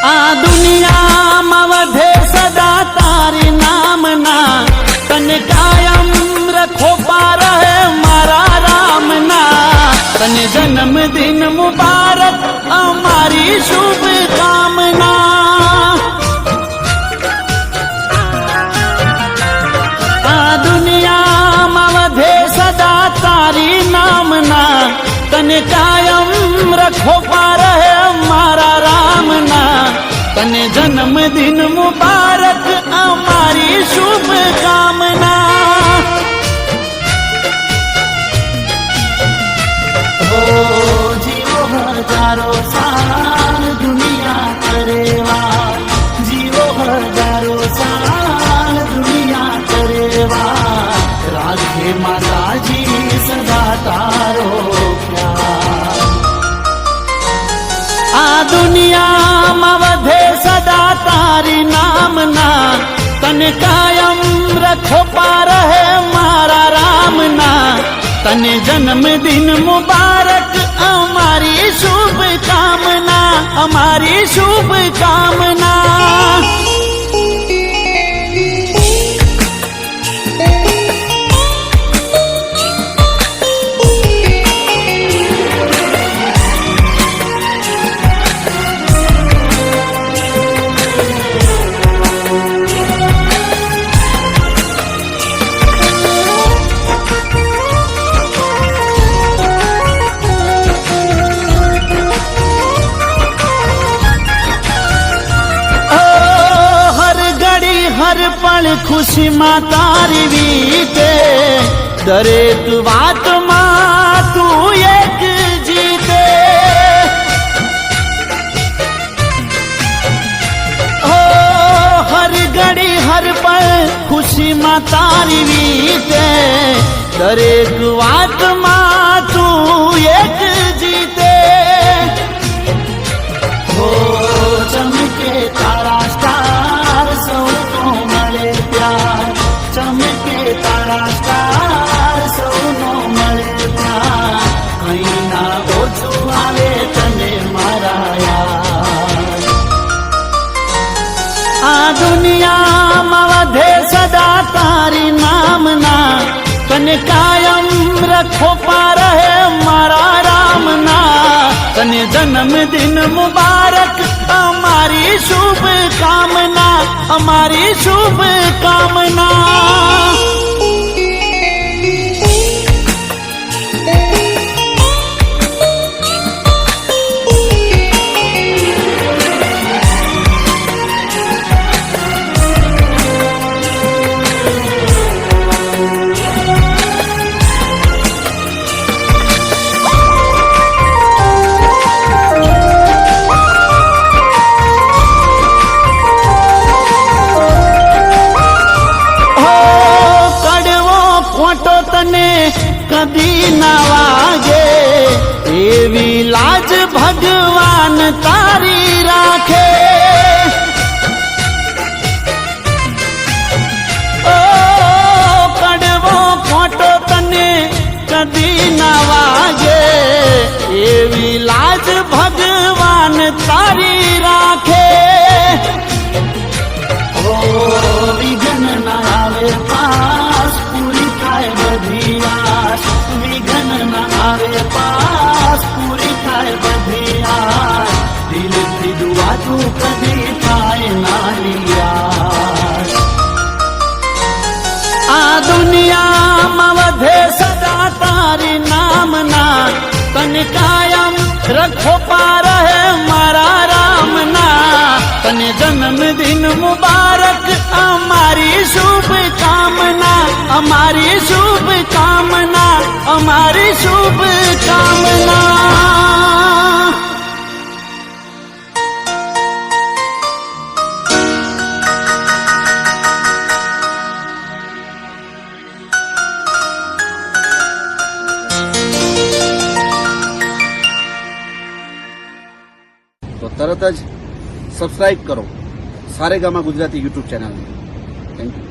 આ દુનિયામાં વધે સદા તારી નામના, તને કાયમ રખો પાર હે મારા રામના. તને જન્મદિન મુબારક અમારી શુભ કામના. આ દુનિયામાં વધે સદા તારી નામના, તને કાયમ રખો પાર હે મારા રામના. તને જન્મદિન મુબારક અમારી શુભ કામના. ઓ જીવો હજારો સાલ દુનિયા કરેવા, જીવો હજારો સાલ દુનિયા કરેવા. રાખે માતાજી સદા તારો પ્યાર. આ દુનિયામાં વધે સદા તારી નામના, તને કાયમ રખો પાર હે મારા રામના. તને જન્મદિન મુબારક અમારી શુભ કામના, અમારી શુભ કામના. હર પળ ખુશીમાં તારી વીતે, દરેક વાતમાં તું એક જીતે. ઓ હર ઘડી હર પળ ખુશીમાં તારી વીતે, દરેક વાતમાં તું એક જીતે. ઓ ચમકે તારા સ્ટાર સૌ મળે પ્યાર, ચમકે તારા સ્ટાર સૌનો મળે પ્યાર. કઈ ના ઓછું આવે તને મારા યાર. આ દુનિયામાં વધે સદા તારી નામના, તને કાયમ રખો પાર હે મારા રામના. તને જન્મદિન મુબારક અમારી શુભ કામના, અમારી શુભ કામના. કદી ના વાગે એવી લાજ ભગવાન તારી રાખે. ઓ કડવો ખોટો તને કદી ના વાગે એવી લાજ ભગવાન તારી રાખે. ઓ વિઘ્ન ના આવે પાસ, પૂરી થાય બધી આશ. વિઘ્ન ના આવે પાસ, પૂરી થાય બધી આશ. દિલથી દુઆ તું કદી થાય નાની યાર. આ દુનિયામાં વધે સદા તારી નામના, તને કાયમ રખો પાર હે મારા રામના. તને જન્મદિન મુબારક અમારી શુભ કામના, અમારી શુભ કામના, અમારી શુભ કામના. તો તરત જ સબસ્ક્રાઇબ કરો સારેગામા ગુજરાતી યુટ્યુબ ચેનલને. Thank you.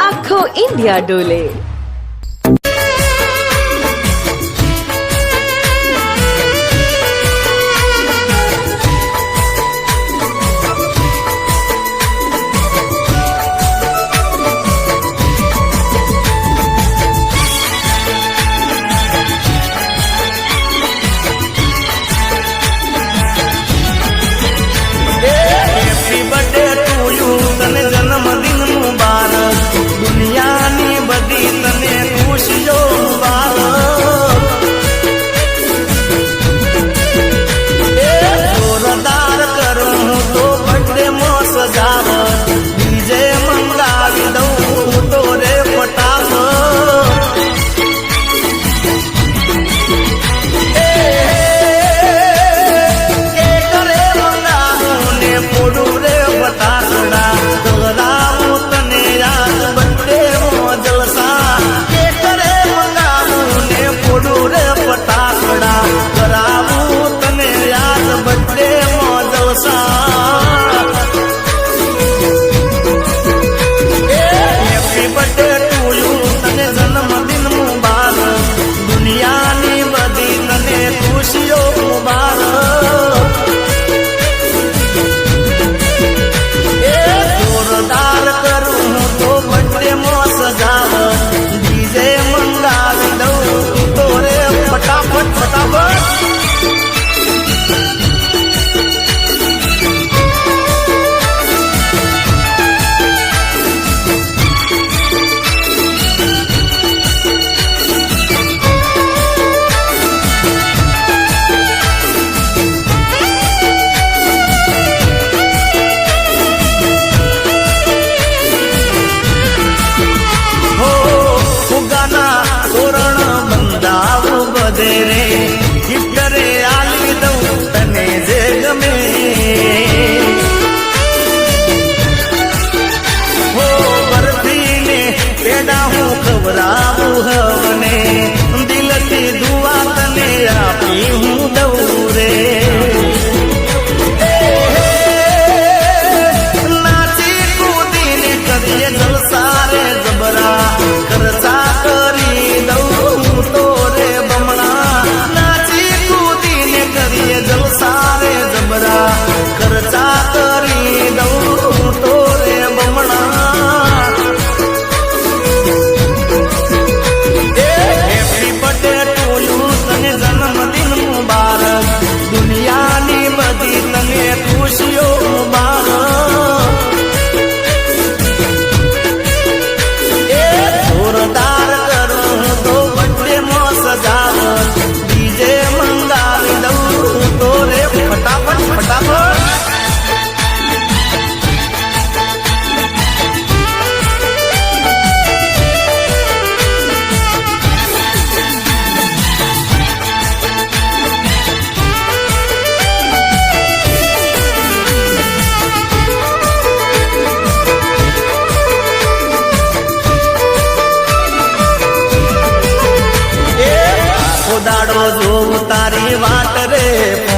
આખો ઇન્ડિયા ડોલે.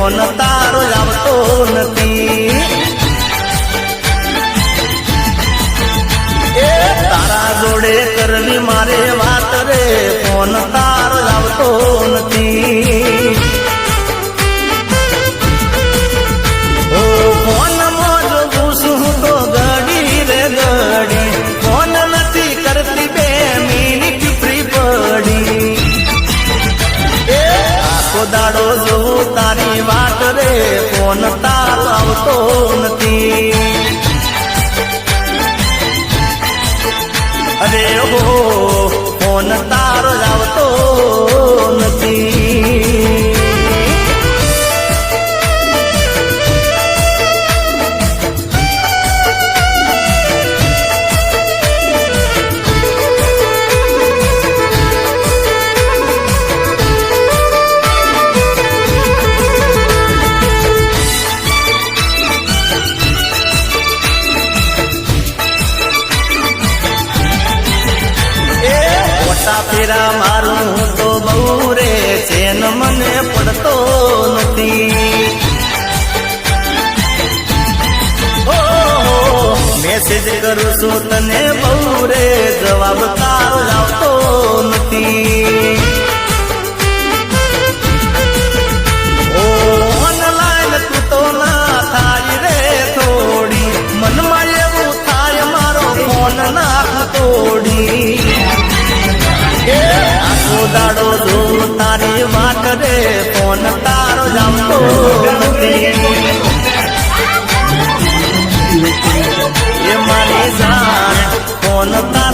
ફોન તારો આવતો નથી. એ તારા જોડે કરવી મારે વાત રે, ફોન તારો આવતો નથી. ઓ ફોન માં જો ઘૂસું તો ઘડી રે ઘડી, ફોન નથી કરતી 2 મિનિટ ફ્રી પડી. એ આખો દાડો જોઉં તારી વાત રે, ફોન તારો આવતો નથી. અરે હો ફોન તારો આવતો નથી. ફેરા મારું તો બહુ રે ચેન મને પડતો નથી. ઓ મેસેજ કરું છું તને બહુ રે, જવાબ તારો આવતો નથી. ઓ ઓનલાઈન તું તો ના થાય રે થોડી, મનમાં એવું થાય મારો ફોન નાખ તોડી. આખો દાડો જો તારી વાત રે, ફોન તારો આવતો નથી. એ મારી જાન ફોન તારો